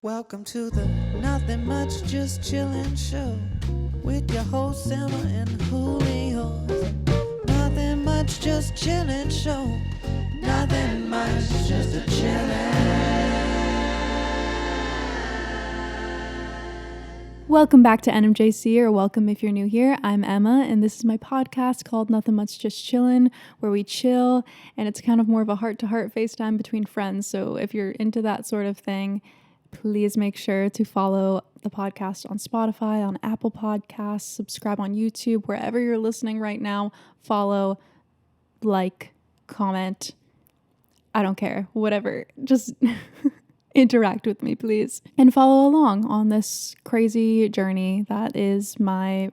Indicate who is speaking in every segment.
Speaker 1: Welcome to the Nothing Much Just Chillin' Show with your hosts Emma and Julio. Nothing much, just chillin' show. Nothing much, just a chillin'.
Speaker 2: Welcome back to NMJC, or welcome if you're new here. I'm Emma, and this is my podcast called Nothing Much Just Chillin', where we chill, and it's kind of more of a heart-to-heart FaceTime between friends. So if you're into that sort of thing, please make sure to follow the podcast on Spotify, on Apple Podcasts, subscribe on YouTube, wherever you're listening right now. Follow, like, comment. I don't care, whatever. Just interact with me, please. And follow along on this crazy journey that is my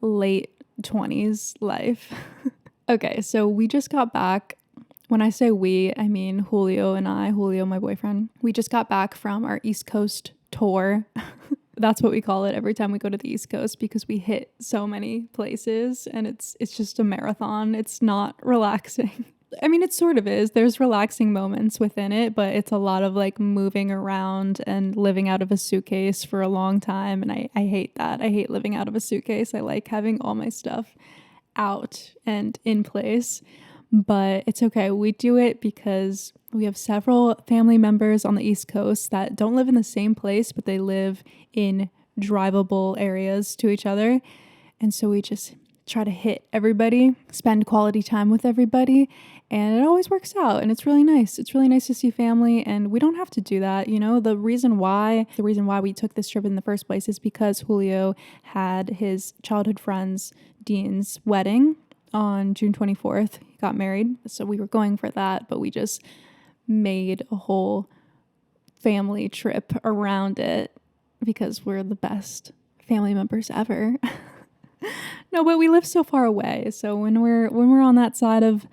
Speaker 2: late 20s life. Okay, so we just got back. When I say we, I mean Julio, my boyfriend. We just got back from our East Coast tour. That's what we call it every time we go to the East Coast, because we hit so many places and it's just a marathon. It's not relaxing. I mean, it sort of is. There's relaxing moments within it, but it's a lot of like moving around and living out of a suitcase for a long time. And I hate that. I hate living out of a suitcase. I like having all my stuff out and in place. But it's okay. We do it because we have several family members on the East Coast that don't live in the same place, but they live in drivable areas to each other. And so we just try to hit everybody, spend quality time with everybody, and it always works out. And it's really nice. It's really nice to see family, and we don't have to do that. You know, the reason why we took this trip in the first place is because Julio had his childhood friend's Dean's wedding on June 24th. He got married, so we were going for that, but we just made a whole family trip around it because we're the best family members ever. No, but we live so far away, so when we're on that side of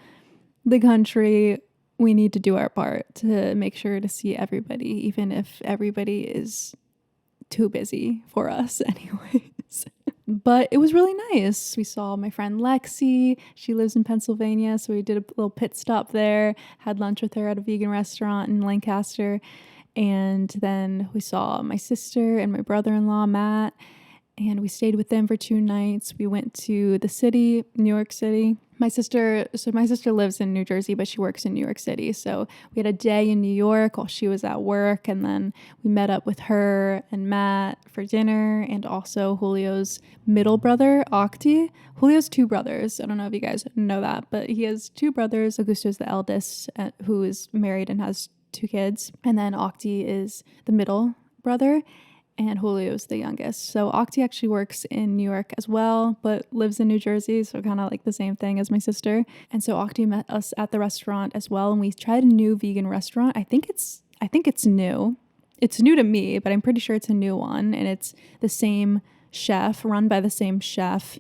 Speaker 2: the country, we need to do our part to make sure to see everybody, even if everybody is too busy for us anyways. But it was really nice. We saw my friend Lexi. She lives in Pennsylvania, so we did a little pit stop there, had lunch with her at a vegan restaurant in Lancaster, and then we saw my sister and my brother-in-law, Matt, and we stayed with them for 2 nights. We went to the city, New York City. My sister lives in New Jersey, but she works in New York City. So we had a day in New York while she was at work, and then we met up with her and Matt for dinner, and also Julio's middle brother, Octi. Julio's 2 brothers. I don't know if you guys know that, but he has 2 brothers. Augusto's the eldest, who is married and has 2 kids. And then Octi is the middle brother, and Julio's the youngest. So Octi actually works in New York as well, but lives in New Jersey, so kind of like the same thing as my sister. And so Octi met us at the restaurant as well, and we tried a new vegan restaurant. I think it's new. It's new to me, but I'm pretty sure it's a new one, and it's the same chef, run by the same chef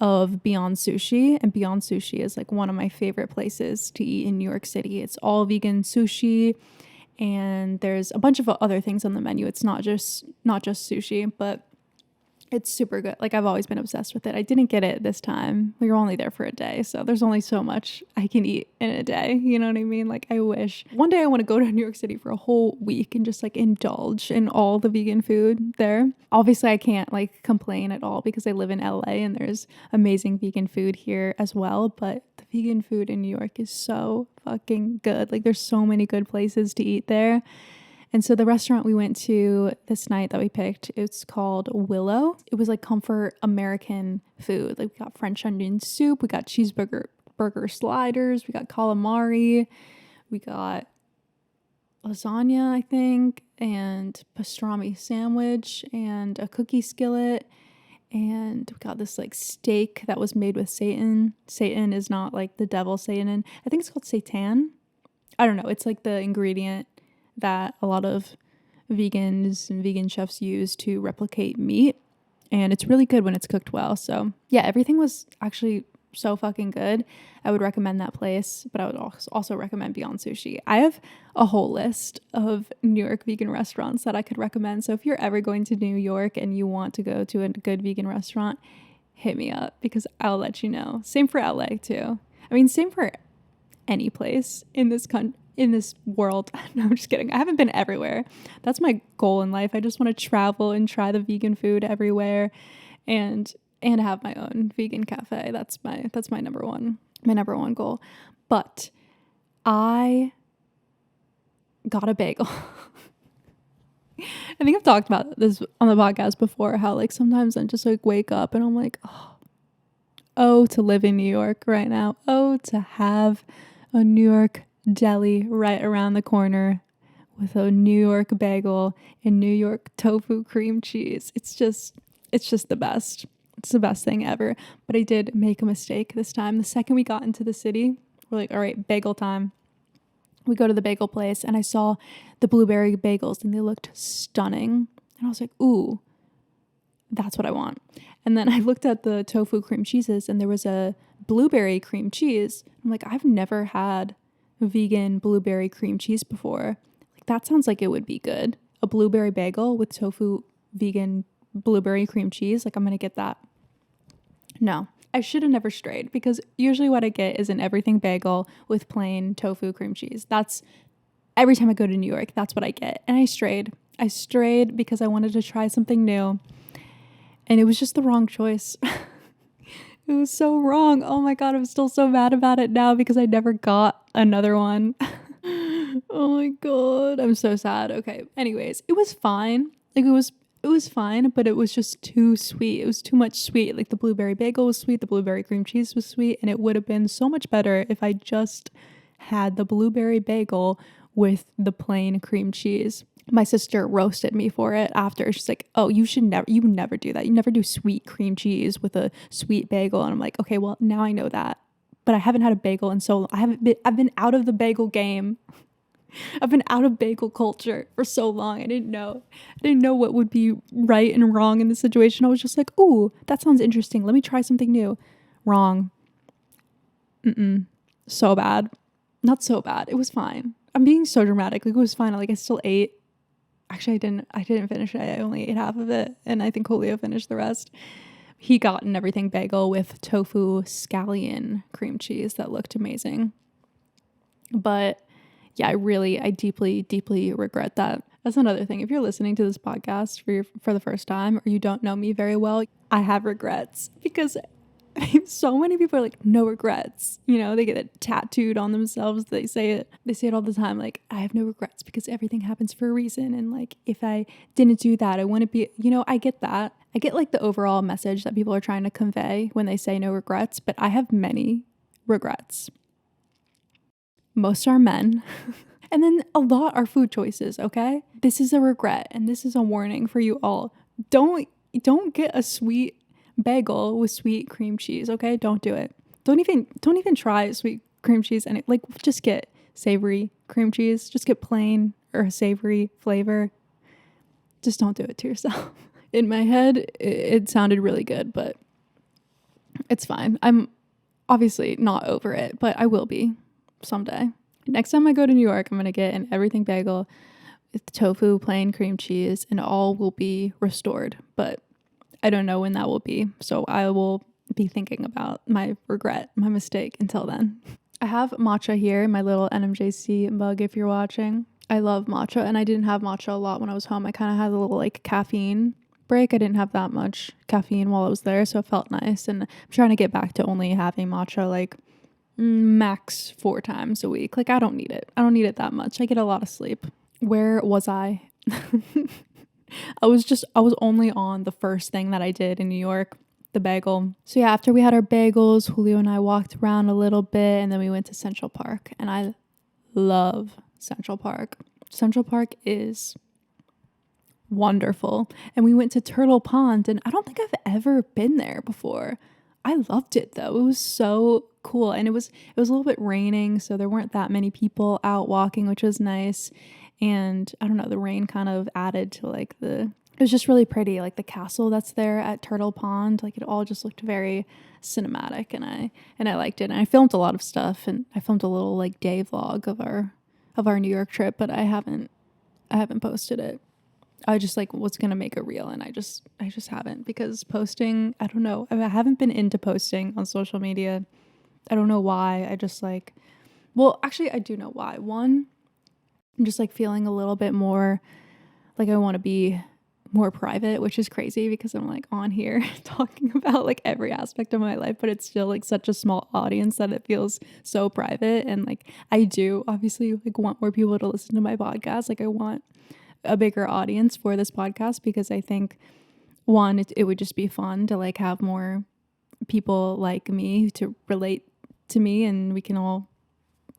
Speaker 2: of Beyond Sushi. And Beyond Sushi is like one of my favorite places to eat in New York City. It's all vegan sushi, and there's a bunch of other things on the menu. It's not just sushi, but it's super good. Like, I've always been obsessed with it. I didn't get it this time. We were only there for a day, so there's only so much I can eat in a day. You know what I mean? Like, I wish one day I want to go to New York City for a whole week and just like indulge in all the vegan food there. Obviously, I can't like complain at all because I live in LA and there's amazing vegan food here as well. But the vegan food in New York is so fucking good. Like, there's so many good places to eat there. And so the restaurant we went to this night that we picked, it's called Willow. It was like comfort American food. Like, we got French onion soup, we got burger sliders, we got calamari, we got lasagna, I think, and pastrami sandwich, and a cookie skillet. And we got this like steak that was made with seitan. Seitan is not like the devil seitan. I think it's called seitan. I don't know. It's like the ingredient that a lot of vegans and vegan chefs use to replicate meat, and it's really good when it's cooked well. So yeah, everything was actually so fucking good. I would recommend that place, but I would also recommend Beyond Sushi. I have a whole list of New York vegan restaurants that I could recommend. So if you're ever going to New York and you want to go to a good vegan restaurant, hit me up because I'll let you know. Same for LA too. I mean, same for any place in this country. in this world. No, I'm just kidding. I haven't been everywhere. That's my goal in life. I just want to travel and try the vegan food everywhere and have my own vegan cafe. That's my number one goal. But I got a bagel. I think I've talked about this on the podcast before, how like sometimes I just like wake up and I'm like, oh, to live in New York right now. Oh, to have a New York deli right around the corner with a New York bagel and New York tofu cream cheese. It's just the best. It's the best thing ever. But I did make a mistake this time. The second we got into the city, we're like, all right, bagel time. We go to the bagel place and I saw the blueberry bagels and they looked stunning. And I was like, ooh, that's what I want. And then I looked at the tofu cream cheeses and there was a blueberry cream cheese. I'm like, I've never had vegan blueberry cream cheese before. Like, that sounds like it would be good. A blueberry bagel with tofu vegan blueberry cream cheese. Like, I'm going to get that. No, I should have never strayed, because usually what I get is an everything bagel with plain tofu cream cheese. That's every time I go to New York, that's what I get. And I strayed. I strayed because I wanted to try something new. And it was just the wrong choice. It was so wrong. Oh my God, I'm still so mad about it now because I never got another one. Oh my God, I'm so sad. Okay, anyways, it was fine. Like, it was fine, but it was just too sweet. It was too much sweet. Like, the blueberry bagel was sweet, the blueberry cream cheese was sweet, and it would have been so much better if I just had the blueberry bagel with the plain cream cheese. My sister roasted me for it after. She's like, oh, you never do that. You never do sweet cream cheese with a sweet bagel. And I'm like, okay, well, now I know that. But I haven't had a bagel in so long. I've been out of the bagel game. I've been out of bagel culture for so long. I didn't know what would be right and wrong in the situation. I was just like, ooh, that sounds interesting. Let me try something new. Wrong. So bad. Not so bad. It was fine. I'm being so dramatic. Like, it was fine. Like, I still ate. Actually, I didn't finish it. I only ate half of it. And I think Julio finished the rest. He got an everything bagel with tofu scallion cream cheese that looked amazing. But yeah, I deeply, deeply regret that. That's another thing. If you're listening to this podcast for the first time, or you don't know me very well, I have regrets, because so many people are like, no regrets. You know, they get it tattooed on themselves. They say it all the time. Like, I have no regrets because everything happens for a reason. And like, if I didn't do that, I wouldn't be, I get that. I get like the overall message that people are trying to convey when they say no regrets, but I have many regrets. Most are men. And then a lot are food choices, okay? This is a regret, and this is a warning for you all. Don't get a sweet bagel with sweet cream cheese, okay? Don't do it. Don't even try sweet cream cheese, and just get savory cream cheese. Just get plain or savory flavor. Just don't do it to yourself. In my head, it sounded really good, but it's fine. I'm obviously not over it, but I will be someday. Next time I go to New York, I'm going to get an everything bagel with tofu, plain cream cheese, and all will be restored. But I don't know when that will be. So I will be thinking about my regret, my mistake until then. I have matcha here in my little NMJC mug if you're watching. I love matcha, and I didn't have matcha a lot when I was home. I kind of had a little like caffeine break. I didn't have that much caffeine while I was there, so it felt nice. And I'm trying to get back to only having matcha like max 4 times a week. Like, I don't need it. I don't need it that much. I get a lot of sleep. Where was I? I was only on the first thing that I did in New York, the bagel. So yeah, after we had our bagels, Julio and I walked around a little bit, and then we went to Central Park. And I love Central Park. Central Park is wonderful. And we went to Turtle Pond, and I don't think I've ever been there before. I loved it though. It was so cool. And it was a little bit raining, so there weren't that many people out walking, which was nice. And I don't know, the rain kind of added to like it was just really pretty. Like the castle that's there at Turtle Pond, like it all just looked very cinematic, and I liked it. And I filmed a lot of stuff, and I filmed a little like day vlog of our New York trip, but I haven't posted it. I just like was gonna make a reel, and I just haven't, because posting, I don't know, I haven't been into posting on social media. I don't know why. I just like Well, actually, I do know why. One, I'm just like feeling a little bit more like I want to be more private, which is crazy because I'm like on here talking about like every aspect of my life, but it's still like such a small audience that it feels so private. And like I do obviously like want more people to listen to my podcast. Like I want a bigger audience for this podcast because I think one, it would just be fun to like have more people like me to relate to me and we can all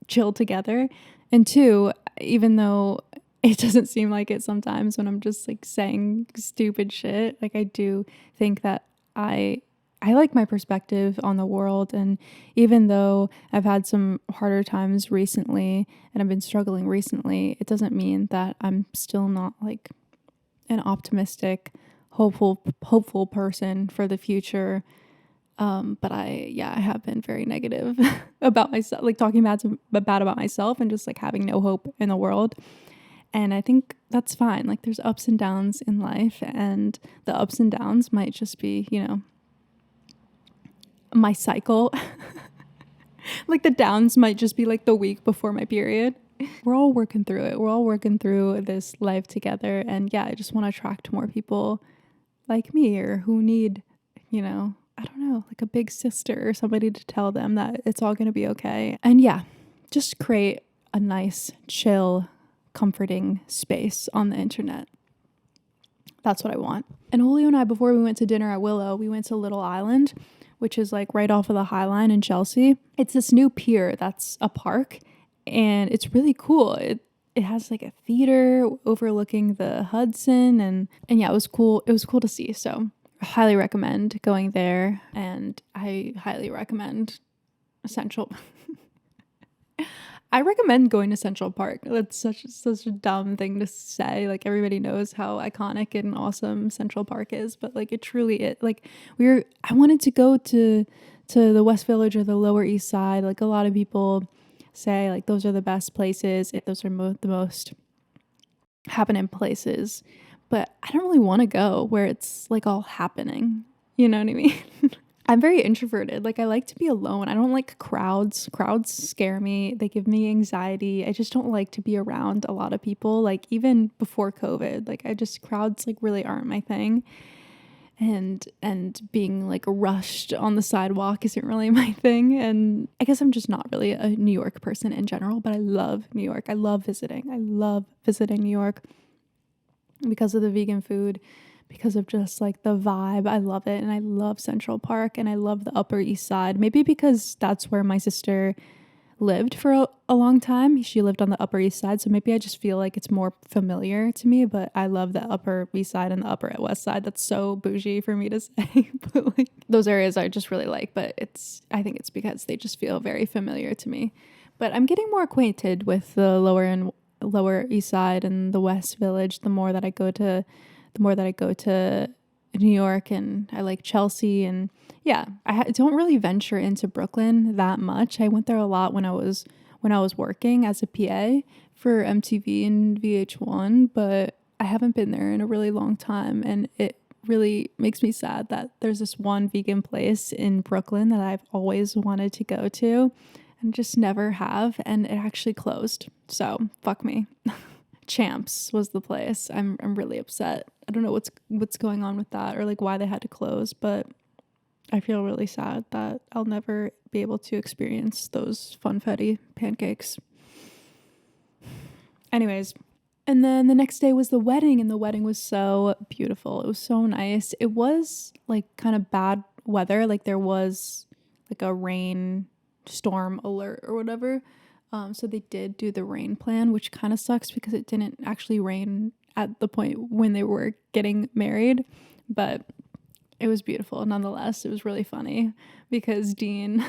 Speaker 2: chill together. And two, even though it doesn't seem like it sometimes when I'm just like saying stupid shit, like I do think that I like my perspective on the world. And even though I've had some harder times recently and I've been struggling recently, it doesn't mean that I'm still not like an optimistic, hopeful person for the future. But I have been very negative about myself, like talking bad about myself and just like having no hope in the world. And I think that's fine. Like there's ups and downs in life, and the ups and downs might just be, my cycle. Like the downs might just be like the week before my period. We're all working through it. We're all working through this life together. And yeah, I just want to attract more people like me or who need, I don't know, like a big sister or somebody to tell them that it's all going to be okay. And yeah, just create a nice, chill, comforting space on the internet. That's what I want. And Julio and I, before we went to dinner at Willow, we went to Little Island, which is like right off of the High Line in Chelsea. It's this new pier that's a park and it's really cool. It has like a theater overlooking the Hudson and yeah, it was cool. It was cool to see. So I highly recommend going there, and I highly recommend Central. I recommend going to Central Park. That's such a dumb thing to say. Like everybody knows how iconic and awesome Central Park is, but like it truly is. Like I wanted to go to the West Village or the Lower East Side. Like a lot of people say like those are the best places. Those are the most happening places. But I don't really want to go where it's like all happening. You know what I mean? I'm very introverted. Like I like to be alone. I don't like crowds. Crowds scare me. They give me anxiety. I just don't like to be around a lot of people. Like even before COVID, like crowds like really aren't my thing. And being like rushed on the sidewalk isn't really my thing. And I guess I'm just not really a New York person in general, but I love New York. I love visiting. I love visiting New York because of the vegan food, because of just like the vibe. I love it. And I love Central Park and I love the Upper East Side. Maybe because that's where my sister lived for a long time. She lived on the Upper East Side. So maybe I just feel like it's more familiar to me, but I love the Upper East Side and the Upper West Side. That's so bougie for me to say, but like those areas I just really like, but I think it's because they just feel very familiar to me. But I'm getting more acquainted with the Lower East Side and the West Village the more that I go to New York, and I like Chelsea. And yeah, I don't really venture into Brooklyn that much. I went there a lot when I was working as a PA for MTV and VH1, but I haven't been there in a really long time, and it really makes me sad that there's this one vegan place in Brooklyn that I've always wanted to go to and just never have, and it actually closed. So fuck me. Champs was the place. I'm really upset. I don't know what's going on with that or like why they had to close, but I feel really sad that I'll never be able to experience those funfetti pancakes. Anyways, and then the next day was the wedding, and the wedding was so beautiful. It was so nice. It was like kind of bad weather. Like there was like a rain storm alert or whatever. So they did do the rain plan, which kind of sucks because it didn't actually rain at the point when they were getting married, but it was beautiful nonetheless. It was really funny because Dean,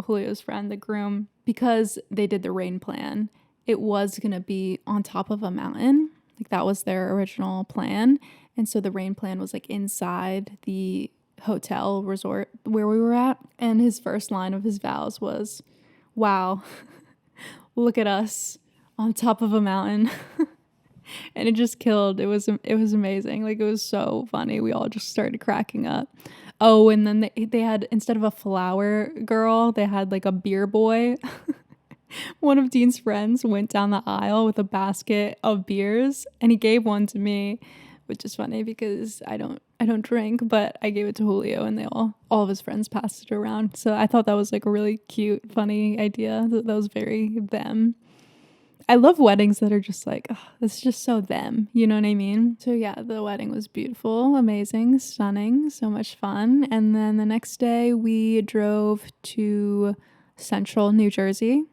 Speaker 2: Julio's friend, the groom, because they did the rain plan, it was going to be on top of a mountain. Like that was their original plan. And so the rain plan was like inside the hotel resort where we were at. And his first line of his vows was, "Wow, look at us on top of a mountain." And it just killed. It was amazing. Like it was so funny. We all just started cracking up. Oh, and then they had, instead of a flower girl, they had like a beer boy. one of Dean's friends went down the aisle with a basket of beers and he gave one to me, which is funny because I don't drink, but I gave it to Julio and they all of his friends passed it around. So I thought that was like a really cute, funny idea. That was very them. I love weddings that are just like, oh, this is just so them, you know what I mean? So yeah, the wedding was beautiful, amazing, stunning, so much fun. And then the next day we drove to Central New Jersey.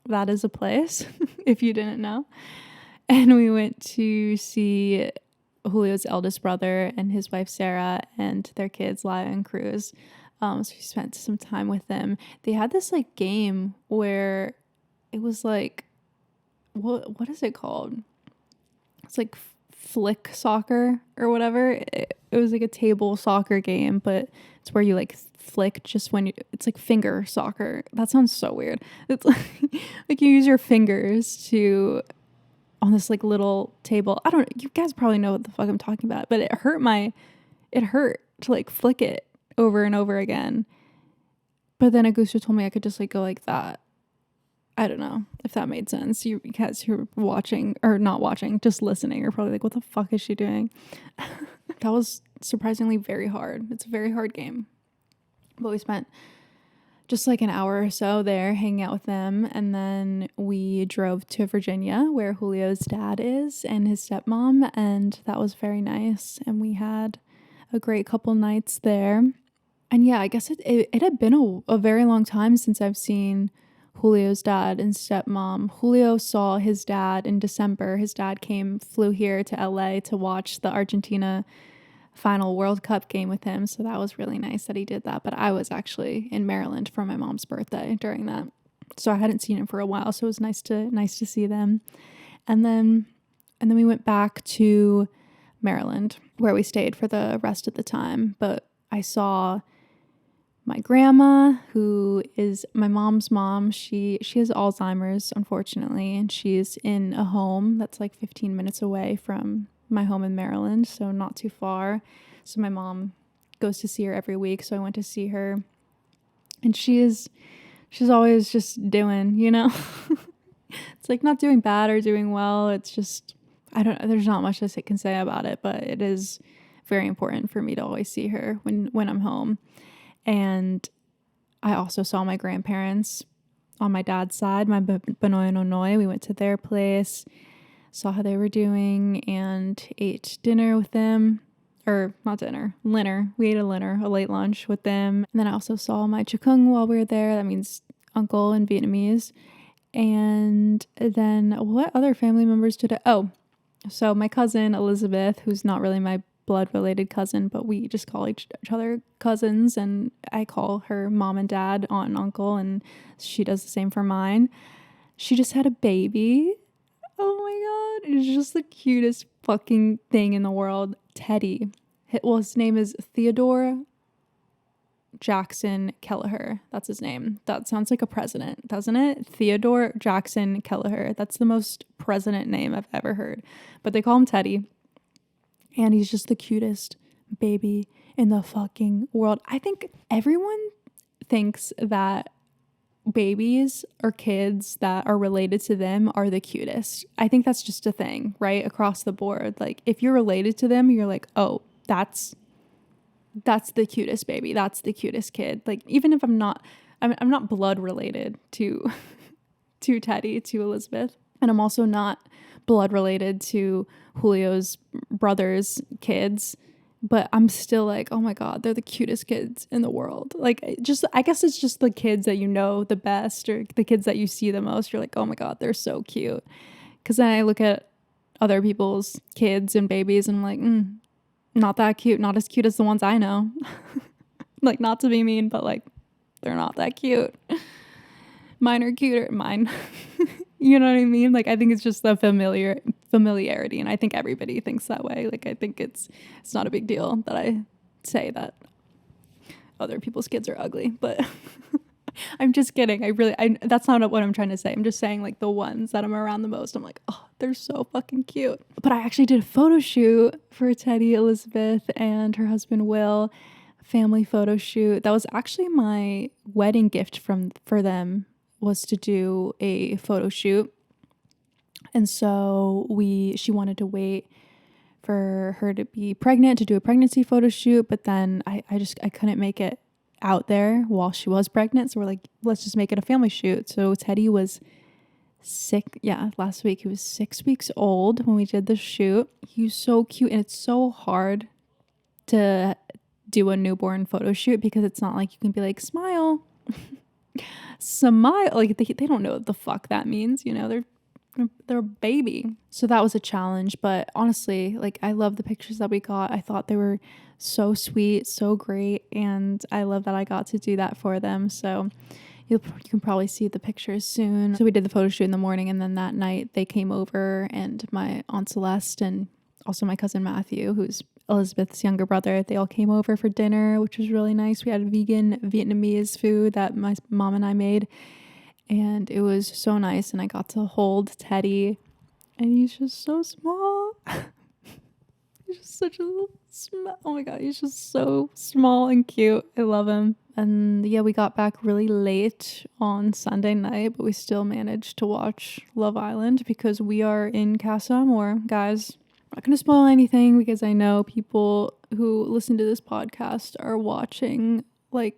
Speaker 2: That is a place, if you didn't know. And we went to see Julio's eldest brother and his wife Sarah and their kids Laya and Cruz. So we spent some time with them. They had this like game where it was like, what is it called? It's like flick soccer or whatever. It was like a table soccer game, but it's where you like flick just when it's like finger soccer. That sounds so weird. It's like you use your fingers to on this like little table. You guys probably know what the fuck I'm talking about, but it hurt to like flick it over and over again. But then Augusto told me I could just like go like that. I don't know if that made sense. You guys who are watching or not watching, just listening, are probably like, what the fuck is she doing? That was surprisingly very hard. It's a very hard game. But we spent just like an hour or so there hanging out with them. And then we drove to Virginia where Julio's dad is and his stepmom. And that was very nice. And we had a great couple nights there. And yeah, I guess it had been a very long time since I've seen Julio's dad and stepmom. Julio saw his dad in December. His dad flew here to LA to watch the Argentina final World Cup game with him. So that was really nice that he did that. But I was actually in Maryland for my mom's birthday during that. So I hadn't seen him for a while. So it was nice to see them. And then we went back to Maryland where we stayed for the rest of the time. But I saw my grandma, who is my mom's mom. She has Alzheimer's, unfortunately, and she's in a home that's like 15 minutes away from my home in Maryland, so not too far. So my mom goes to see her every week, so I went to see her. And she's always just doing, you know? It's like not doing bad or doing well. It's just, there's not much I can say about it, but it is very important for me to always see her when I'm home. And I also saw my grandparents on my dad's side, my Benoy and Onoy. We went to their place, saw how they were doing, and ate dinner with them. Or not dinner, linner. We ate a late lunch with them. And then I also saw my chukung while we were there. That means uncle in Vietnamese. And then what other family members did I? Oh, so my cousin Elizabeth, who's not really my blood related cousin, but we just call each other cousins, and I call her mom and dad, aunt and uncle, and she does the same for mine. She just had a baby. Oh my god, it's just the cutest fucking thing in the world. Teddy. Well, his name is Theodore Jackson Kelleher. That's his name. That sounds like a president, doesn't it? Theodore Jackson Kelleher. That's the most president name I've ever heard. But they call him Teddy. And he's just the cutest baby in the fucking world. I think everyone thinks that babies or kids that are related to them are the cutest. I think that's just a thing, right? Across the board. Like if you're related to them, you're like, oh, that's the cutest baby. That's the cutest kid. Like even if I'm not blood related to Teddy, to Elizabeth. And I'm also not blood related to Julio's brother's kids, but I'm still like, oh my god, they're the cutest kids in the world. Like I guess it's just the kids that you know the best, or the kids that you see the most. You're like, oh my god, they're so cute. Because then I look at other people's kids and babies and I'm like, not that cute, not as cute as the ones I know. Like, not to be mean, but like they're not that cute. Mine are cuter. Mine. You know what I mean? Like, I think it's just the familiarity, and I think everybody thinks that way. Like, I think it's not a big deal that I say that other people's kids are ugly, but I'm just kidding. That's not what I'm trying to say. I'm just saying, like, the ones that I'm around the most, I'm like, oh, they're so fucking cute. But I actually did a photo shoot for Teddy, Elizabeth, and her husband, Will. Family photo shoot. That was actually my wedding gift for them. was to do a photo shoot. And so she wanted to wait for her to be pregnant to do a pregnancy photo shoot. But then I couldn't make it out there while she was pregnant. So we're like, let's just make it a family shoot. So Teddy was sick. Yeah, last week he was 6 weeks old when we did the shoot. He was so cute, and it's so hard to do a newborn photo shoot because it's not like you can be like, smile, smile. Like they don't know what the fuck that means, you know, they're a baby. So that was a challenge, but honestly, like I love the pictures that we got. I thought they were so sweet, so great, and I love that I got to do that for them. So you can probably see the pictures soon. So we did the photo shoot in the morning, and then that night they came over, and my Aunt Celeste and also my cousin Matthew, who's Elizabeth's younger brother, they all came over for dinner, which was really nice. We had vegan Vietnamese food that my mom and I made, and it was so nice. And I got to hold Teddy, and he's just so small. He's just such a little oh my god, he's just so small and cute. I love him. And yeah, we got back really late on Sunday night, but we still managed to watch Love Island because we are in Casa Amor, guys. I'm not going to spoil anything because I know people who listen to this podcast are watching like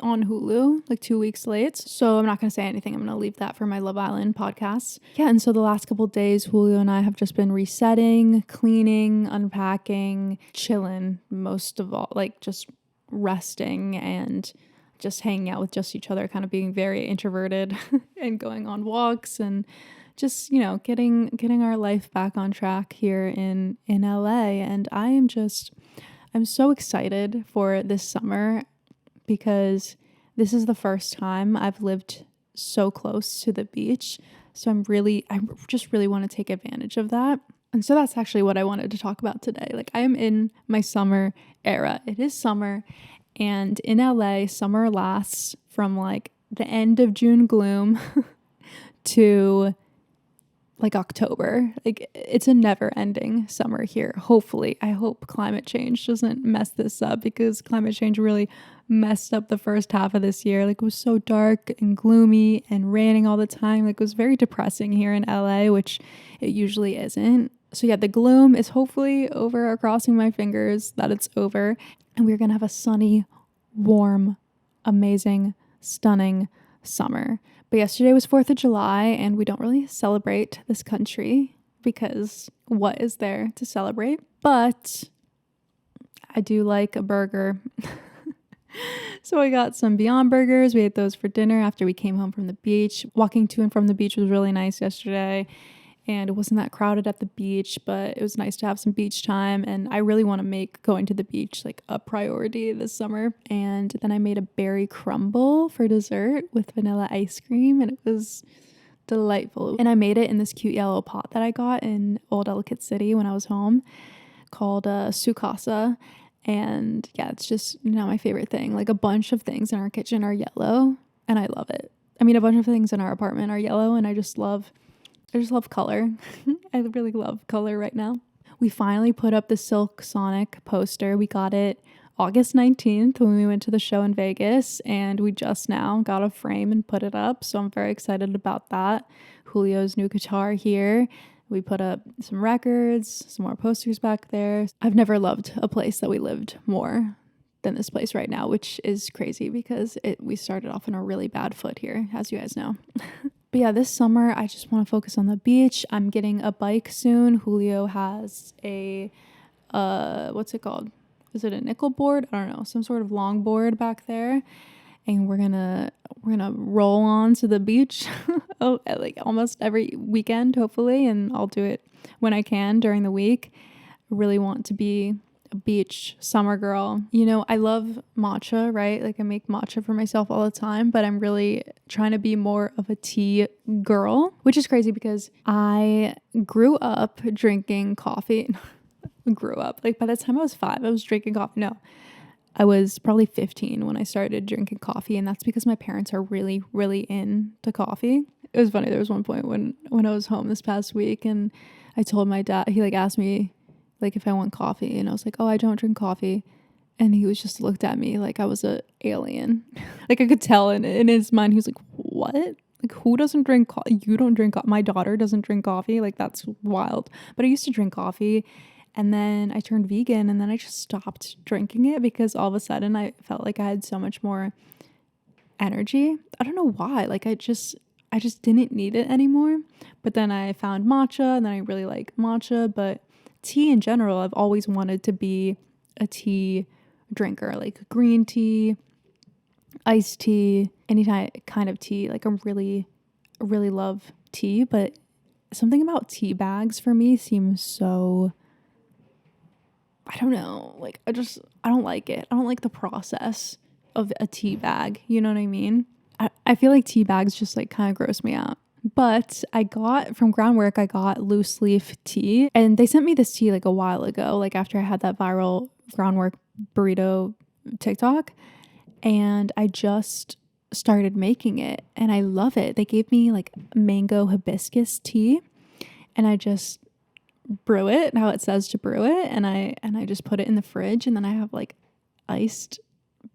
Speaker 2: on Hulu, like 2 weeks late. So I'm not going to say anything. I'm going to leave that for my Love Island podcast. Yeah, and so the last couple of days, Julio and I have just been resetting, cleaning, unpacking, chilling most of all, like just resting and just hanging out with just each other, kind of being very introverted and going on walks and just, you know, getting our life back on track here in LA. And I'm so excited for this summer because this is the first time I've lived so close to the beach. So I just really want to take advantage of that. And so that's actually what I wanted to talk about today. Like I am in my summer era. It is summer, and in LA, summer lasts from like the end of June gloom to like October. Like it's a never ending summer here. Hopefully, I hope climate change doesn't mess this up because climate change really messed up the first half of this year. Like it was so dark and gloomy and raining all the time. Like it was very depressing here in LA, which it usually isn't. So yeah, the gloom is hopefully over. Crossing my fingers that it's over. And we're going to have a sunny, warm, amazing, stunning summer. But yesterday was 4th of July, and we don't really celebrate this country because what is there to celebrate? But I do like a burger. So I got some Beyond Burgers. We ate those for dinner after we came home from the beach. Walking to and from the beach was really nice yesterday. And it wasn't that crowded at the beach, but it was nice to have some beach time. And I really want to make going to the beach like a priority this summer. And then I made a berry crumble for dessert with vanilla ice cream, and it was delightful. And I made it in this cute yellow pot that I got in Old Ellicott City when I was home called Sukasa. And yeah, it's just now my favorite thing. Like a bunch of things in our kitchen are yellow, and I love it. I mean, a bunch of things in our apartment are yellow, and I just love color. I really love color right now. We finally put up the Silk Sonic poster. We got it August 19th when we went to the show in Vegas, and we just now got a frame and put it up. So I'm very excited about that. Julio's new guitar here. We put up some records, some more posters back there. I've never loved a place that we lived more than this place right now, which is crazy because we started off on a really bad foot here, as you guys know. But yeah, this summer, I just want to focus on the beach. I'm getting a bike soon. Julio has a, what's it called? Is it a nickel board? I don't know, some sort of long board back there. And we're gonna roll on to the beach like almost every weekend, hopefully. And I'll do it when I can during the week. I really want to be a beach summer girl. You know, I love matcha, right? Like I make matcha for myself all the time, but I'm really trying to be more of a tea girl, which is crazy because I grew up drinking coffee. Grew up. Like by the time I was 5, I was drinking coffee. No, I was probably 15 when I started drinking coffee, and that's because my parents are really, really into coffee. It was funny. There was one point when I was home this past week, and I told my dad, he like asked me like if I want coffee, and I was like, oh, I don't drink coffee. And he was just looked at me like I was a alien. Like I could tell in his mind, he was like, what? Like, who doesn't drink coffee? You don't drink my daughter doesn't drink coffee. Like, that's wild. But I used to drink coffee, and then I turned vegan, and then I just stopped drinking it because all of a sudden I felt like I had so much more energy. I don't know why. Like, I just didn't need it anymore. But then I found matcha, and then I really like matcha. But tea in general, I've always wanted to be a tea drinker, like green tea, iced tea, any kind of tea. Like, I really love tea, but something about tea bags for me seems so, I don't know, like, I don't like it. I don't like the process of a tea bag. You know what I mean? I feel like tea bags just like kind of gross me out. But I got from Groundwork, I got loose leaf tea, and they sent me this tea like a while ago, like after I had that viral Groundwork burrito TikTok, and I just started making it and I love it. They gave me like mango hibiscus tea, and I just brew it how it says to brew it, and I just put it in the fridge, and then I have like iced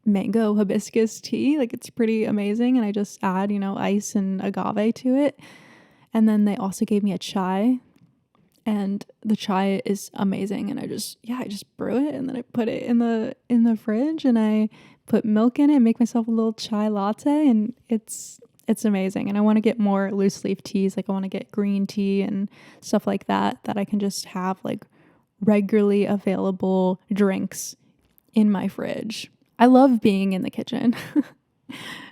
Speaker 2: mango hibiscus tea. Like, it's pretty amazing, and I just add, ice and agave to it. And then they also gave me a chai, and the chai is amazing, and I just brew it, and then I put it in the fridge, and I put milk in it and make myself a little chai latte, and it's amazing. And I want to get more loose leaf teas. Like, I want to get green tea and stuff like that I can just have like regularly available drinks in my fridge. I love being in the kitchen.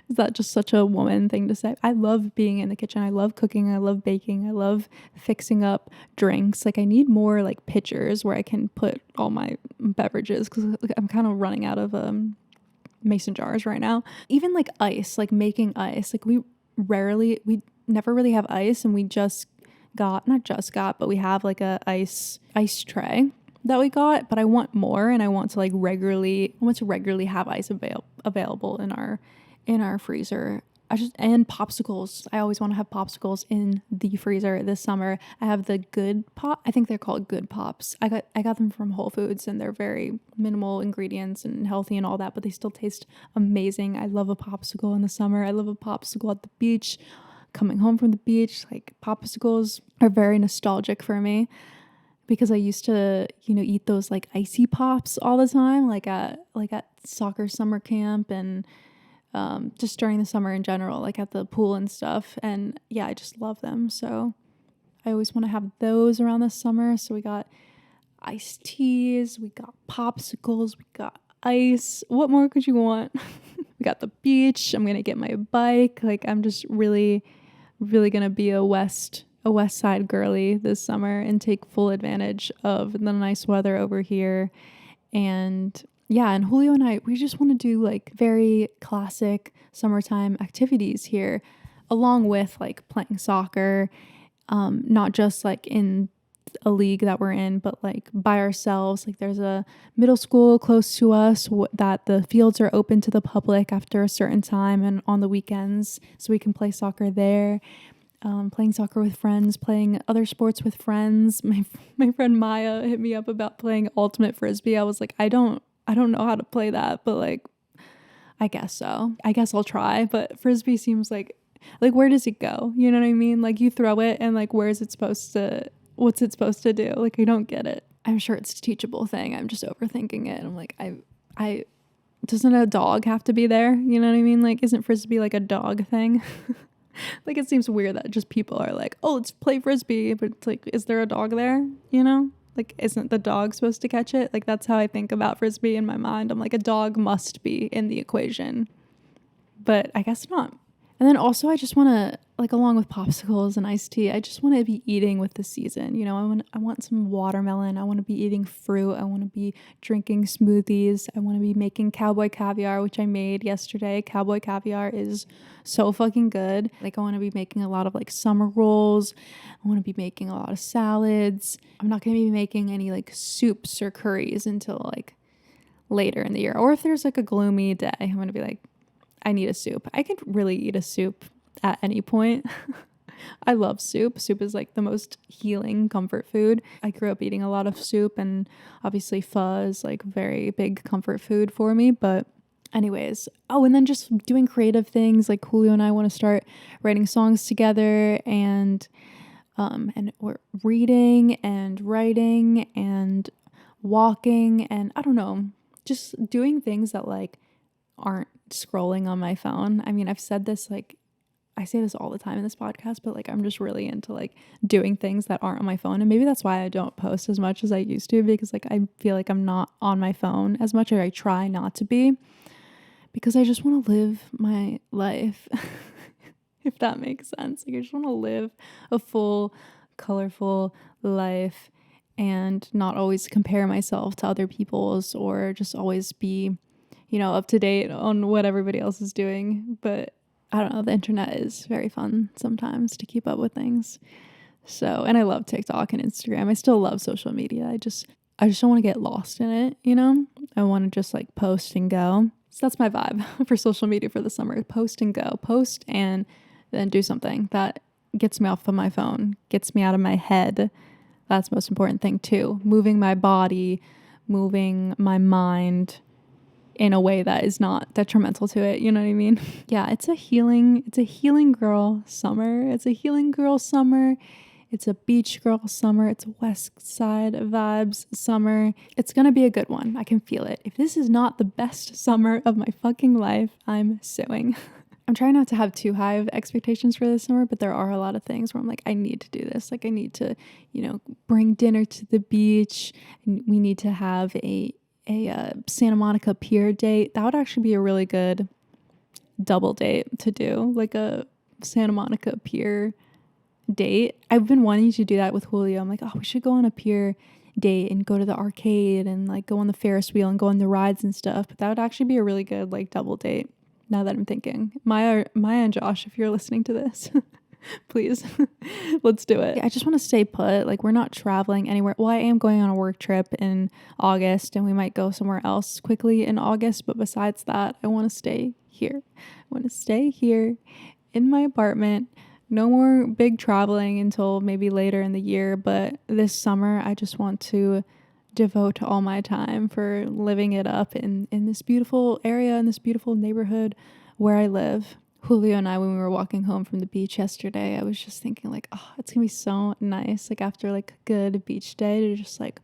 Speaker 2: Is that just such a woman thing to say? I love being in the kitchen. I love cooking. I love baking. I love fixing up drinks. Like, I need more like pitchers where I can put all my beverages, because I'm kind of running out of mason jars right now. Even like ice, like making ice. Like, we never really have ice, and we but we have like a ice tray that we got, but I want more, and I want to regularly have ice available in our freezer. And popsicles. I always want to have popsicles in the freezer this summer. I have the Good Pop. I think they're called Good Pops. I got them from Whole Foods, and they're very minimal ingredients and healthy and all that, but they still taste amazing. I love a popsicle in the summer. I love a popsicle at the beach, coming home from the beach. Like, popsicles are very nostalgic for me, because I used to, eat those like icy pops all the time, like at soccer summer camp, and just during the summer in general, like at the pool and stuff. And yeah, I just love them. So I always want to have those around the summer. So we got iced teas, we got popsicles, we got ice. What more could you want? We got the beach. I'm going to get my bike. Like, I'm just really, really going to be a west side girly this summer and take full advantage of the nice weather over here. And yeah, and Julio and I, we just want to do like very classic summertime activities here, along with like playing soccer, not just like in a league that we're in, but like by ourselves. Like, there's a middle school close to us that the fields are open to the public after a certain time and on the weekends, so we can play soccer there. Playing soccer with friends, playing other sports with friends. My friend Maya hit me up about playing ultimate frisbee. I was like, I don't know how to play that, but like, I guess so. I guess I'll try. But frisbee seems like where does it go? You know what I mean? Like, you throw it, and like, what's it supposed to do? Like, I don't get it. I'm sure it's a teachable thing. I'm just overthinking it. I'm like, I doesn't a dog have to be there? You know what I mean? Like, isn't frisbee like a dog thing? Like, it seems weird that just people are like, oh, let's play frisbee, but it's like, is there a dog there? Like, isn't the dog supposed to catch it? Like, that's how I think about frisbee in my mind. I'm like, a dog must be in the equation, but I guess not. And then also, I just want to, like, along with popsicles and iced tea, I just want to be eating with the season. I want some watermelon. I want to be eating fruit. I want to be drinking smoothies. I want to be making cowboy caviar, which I made yesterday. Cowboy caviar is so fucking good. Like, I want to be making a lot of like summer rolls. I want to be making a lot of salads. I'm not going to be making any like soups or curries until like later in the year. Or if there's like a gloomy day, I'm going to be like, I need a soup. I could really eat a soup at any point. I love soup. Soup is like the most healing comfort food. I grew up eating a lot of soup, and obviously pho is like very big comfort food for me, but Anyways, oh, and then just doing creative things. Like Julio and I want to start writing songs together, and we're reading and writing and walking, and I don't know, just doing things that like aren't scrolling on my phone. I mean, I've said this, like I say this all the time in this podcast, but like I'm just really into like doing things that aren't on my phone. And maybe that's why I don't post as much as I used to, because like I feel like I'm not on my phone as much, or I try not to be, because I just want to live my life. If that makes sense. Like I just want to live a full, colorful life and not always compare myself to other people's, or just always be, up to date on what everybody else is doing. But I don't know, the internet is very fun sometimes to keep up with things. So, and I love TikTok and Instagram. I still love social media. I just don't want to get lost in it, I want to just like post and go. So that's my vibe for social media for the summer. Post and go. Post and then do something that gets me off of my phone, gets me out of my head. That's the most important thing too. Moving my body, moving my mind in a way that is not detrimental to it. You know what I mean? Yeah, it's a healing girl summer. It's a healing girl summer. It's a beach girl summer. It's a west side vibes summer. It's going to be a good one. I can feel it. If this is not the best summer of my fucking life, I'm suing. I'm trying not to have too high of expectations for this summer, but there are a lot of things where I'm like, I need to do this. Like I need to, bring dinner to the beach. And we need to have a Santa Monica Pier date. That would actually be a really good double date to do, like a Santa Monica Pier date. I've been wanting to do that with Julio. I'm like, oh, we should go on a pier date and go to the arcade and like go on the Ferris wheel and go on the rides and stuff. But that would actually be a really good like double date. Now that I'm thinking, Maya and Josh, if you're listening to this, please, let's do it. I just want to stay put. Like we're not traveling anywhere. Well, I am going on a work trip in August, and we might go somewhere else quickly in August. But besides that, I want to stay here. I want to stay here in my apartment. No more big traveling until maybe later in the year. But this summer, I just want to devote all my time for living it up in this beautiful area, in this beautiful neighborhood where I live. Julio and I, when we were walking home from the beach yesterday, I was just thinking like, oh, it's gonna be so nice, like after like a good beach day, to just like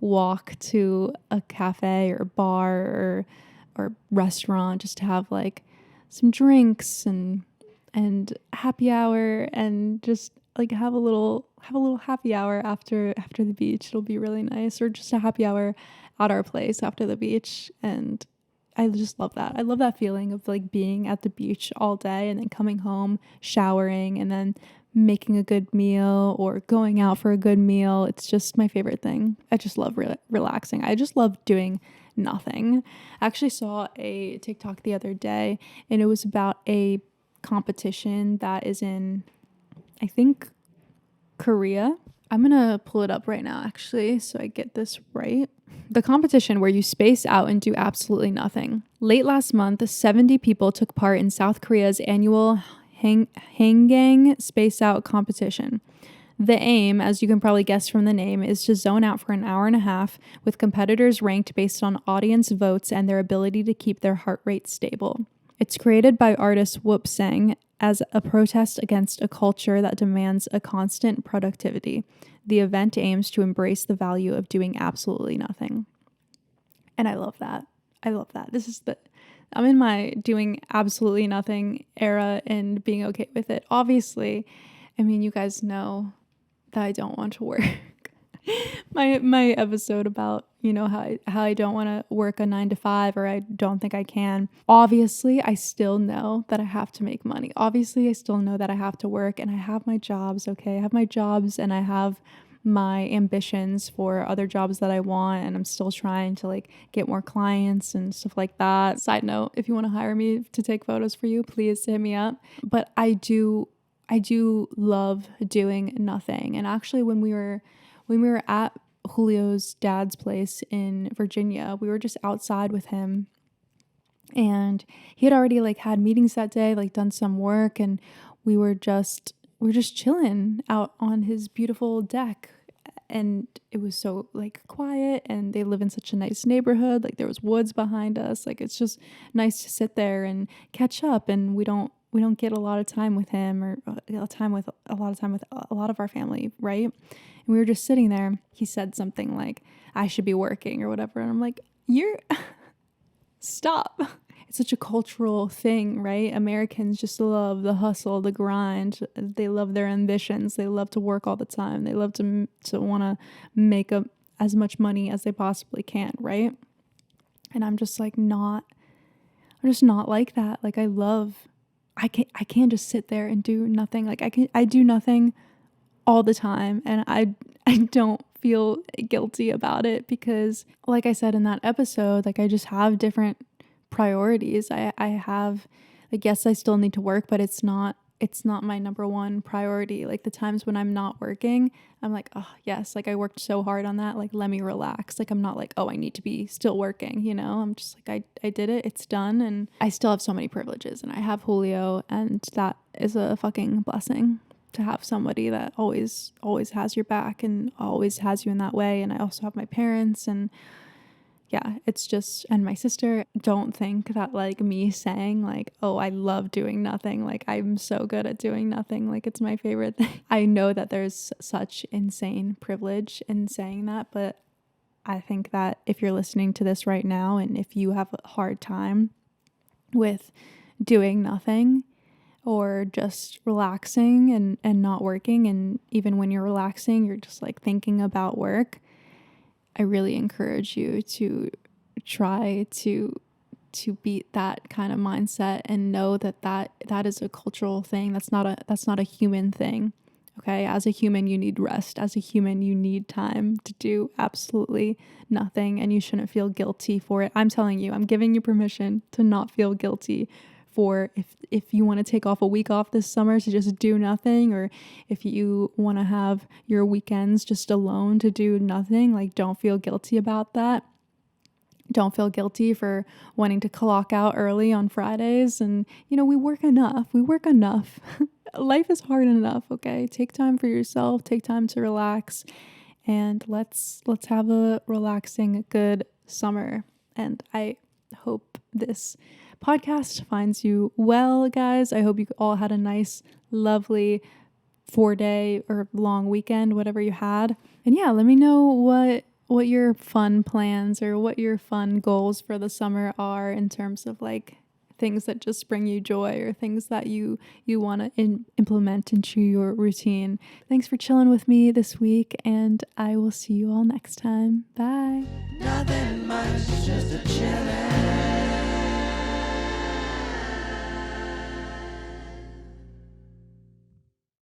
Speaker 2: walk to a cafe or bar or restaurant, just to have like some drinks and happy hour, and just like have a little happy hour after the beach. It'll be really nice. Or just a happy hour at our place after the beach. And I just love that. I love that feeling of like being at the beach all day and then coming home, showering, and then making a good meal or going out for a good meal. It's just my favorite thing. I just love relaxing. I just love doing nothing. I actually saw a TikTok the other day, and it was about a competition that is in, I think, Korea. I'm gonna pull it up right now actually, so I get this right. The competition where you space out and do absolutely nothing. Late last month, 70 people took part in South Korea's annual Hangang Space Out competition. The aim, as you can probably guess from the name, is to zone out for an hour and a half, with competitors ranked based on audience votes and their ability to keep their heart rate stable. It's created by artist Whoop Sang as a protest against a culture that demands a constant productivity. The event aims to embrace the value of doing absolutely nothing. And I love that. I'm in my doing absolutely nothing era and being okay with it. Obviously, I mean, you guys know that I don't want to work. my episode about, how I don't want to work a 9 to 5, or I don't think I can. Obviously, I still know that I have to make money. Obviously, I still know that I have to work, and I have my jobs, okay? I have my jobs, and I have my ambitions for other jobs that I want, and I'm still trying to like get more clients and stuff like that. Side note, if you want to hire me to take photos for you, please hit me up. But I do love doing nothing. And actually, when we were at Julio's dad's place in Virginia, we were just outside with him, and he had already like had meetings that day, like done some work, and we were just chilling out on his beautiful deck and it was so like quiet, and they live in such a nice neighborhood. Like there was woods behind us. Like it's just nice to sit there and catch up, and we don't get a lot of time with him, or a lot of time with a lot of our family, right? And we were just sitting there. He said something like, I should be working or whatever, and I'm like, you're stop. It's such a cultural thing, right? Americans just love the hustle, the grind. They love their ambitions. They love to work all the time. They love to want to make as much money as they possibly can, right? And I'm just like I'm just not like that. Like I can't just sit there and do nothing. Like I do nothing all the time, and I don't feel guilty about it, because like I said in that episode, like I just have different priorities. I have, like, yes, I still need to work, but it's not my number one priority. Like the times when I'm not working, I'm like, oh yes, like I worked so hard on that, like let me relax. Like I'm not like, oh, I need to be still working, you know? I'm just like, I did it, it's done, and I still have so many privileges, and I have Julio, and that is a fucking blessing, to have somebody that always has your back and always has you in that way. And I also have my parents, and yeah, it's just, and my sister. Don't think that like me saying like, oh, I love doing nothing, like I'm so good at doing nothing, like it's my favorite thing. I know that there's such insane privilege in saying that, but I think that if you're listening to this right now, and if you have a hard time with doing nothing, or just relaxing and not working, and even when you're relaxing, you're just like thinking about work, I really encourage you to try to beat that kind of mindset, and know that is a cultural thing. That's not a human thing. Okay? As a human, you need rest. As a human, you need time to do absolutely nothing, and you shouldn't feel guilty for it. I'm telling you, I'm giving you permission to not feel guilty for if you want to take off a week off this summer to just do nothing, or if you want to have your weekends just alone to do nothing. Like, don't feel guilty about that. Don't feel guilty for wanting to clock out early on Fridays. And we work enough. Life is hard enough. Okay, take time for yourself, take time to relax, and let's have a relaxing, good summer. And I hope this podcast finds you well, guys. I hope you all had a nice, lovely 4-day or long weekend, whatever you had. And yeah, let me know what your fun plans or what your fun goals for the summer are, in terms of like things that just bring you joy, or things that you want to implement into your routine. Thanks for chilling with me this week, and I will see you all next time. Bye.
Speaker 1: Nothing much, just a chillin'.